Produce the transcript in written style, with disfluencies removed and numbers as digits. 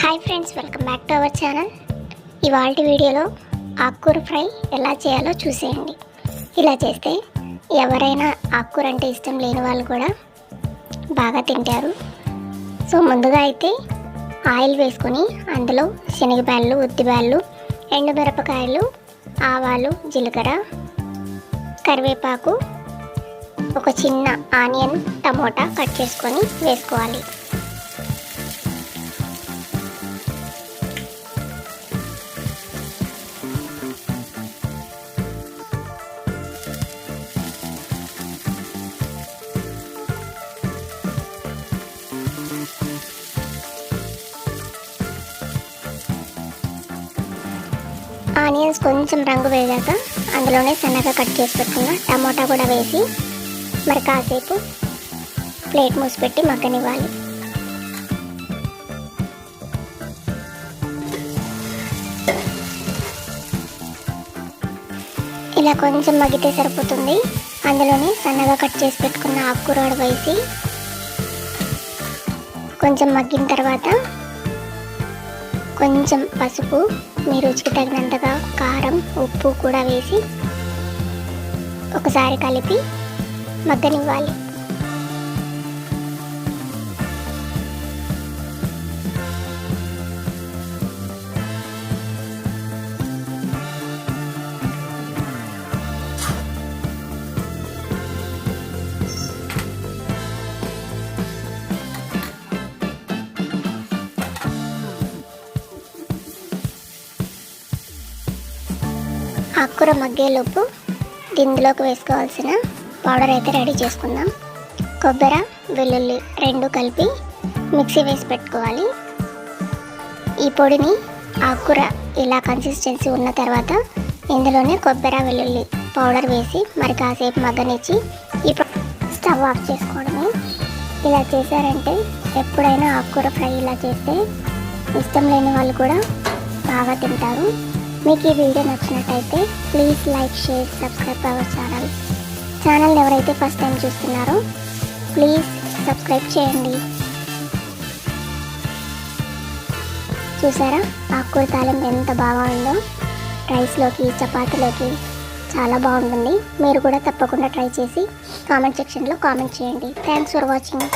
Hi friends, welcome back to our channel. ఇవాల్టి వీడియోలో ఆకుకూర ఫ్రై ఎలా చేయాలో చూసేయండి. ఇలా చేస్తే ఎవరైనా ఆకుకూర అంటే ఇష్టం లేని వాళ్ళు కూడా బాగా తింటారు. సో ముందుగా అయితే ఆయిల్ వేసుకొని అందులో శనగబ్యాళ్ళు, ఉద్దిబ్యాళ్ళు, ఎండుమిరపకాయలు, ఆవాలు, జీలకర్ర, కరివేపాకు, ఒక చిన్న ఆనియన్, టమోటా కట్ చేసుకొని వేసుకోవాలి. ఆనియన్స్ కొంచెం రంగు వేగాక అందులోనే సన్నగా కట్ చేసి పెట్టుకున్న టమోటా కూడా వేసి మరి కాసేపు ప్లేట్ మూసిపెట్టి మగ్గనివ్వాలి. ఇలా కొంచెం మగ్గితే సరిపోతుంది. అందులోనే సన్నగా కట్ చేసి పెట్టుకున్న ఆకుకూర వేసి కొంచెం మగ్గిన తర్వాత కొంచెం పసుపు, మీ రుచికి తగినంతగా కారం, ఉప్పు కూడా వేసి ఒకసారి కలిపి మగ్గనివ్వాలి. ఆకుకూర మగ్గేలోపు దీనిలోకి వేసుకోవాల్సిన పౌడర్ అయితే రెడీ చేసుకుందాం. కొబ్బరి, వెల్లుల్లి రెండు కలిపి మిక్సీ వేసి పెట్టుకోవాలి. ఈ పొడిని ఆకుకూర ఇలా కన్సిస్టెన్సీ ఉన్న తర్వాత ఇందులోనే కొబ్బరి, వెల్లుల్లి పౌడర్ వేసి మరి కాసేపు మగ్గనిచ్చి ఈ స్టవ్ ఆఫ్ చేసుకోవడమే. ఇలా చేశారంటే ఎప్పుడైనా ఆకుకూర ఫ్రై ఇలా చేస్తే ఇష్టం లేని వాళ్ళు కూడా బాగా తింటారు. మీకు ఈ వీడియో నచ్చినట్టయితే please like, share, subscribe our channel ఎవరైతే ఫస్ట్ టైం చూస్తున్నారో ప్లీజ్ సబ్స్క్రైబ్ చేయండి. చూసారా ఆకుకూర తాలింపు ఎంత బాగా ఉందో, రైస్లోకి, చపాతీలోకి చాలా బాగుంటుంది. మీరు కూడా తప్పకుండా ట్రై చేసి కామెంట్ సెక్షన్లో కామెంట్ చేయండి. Thanks for watching.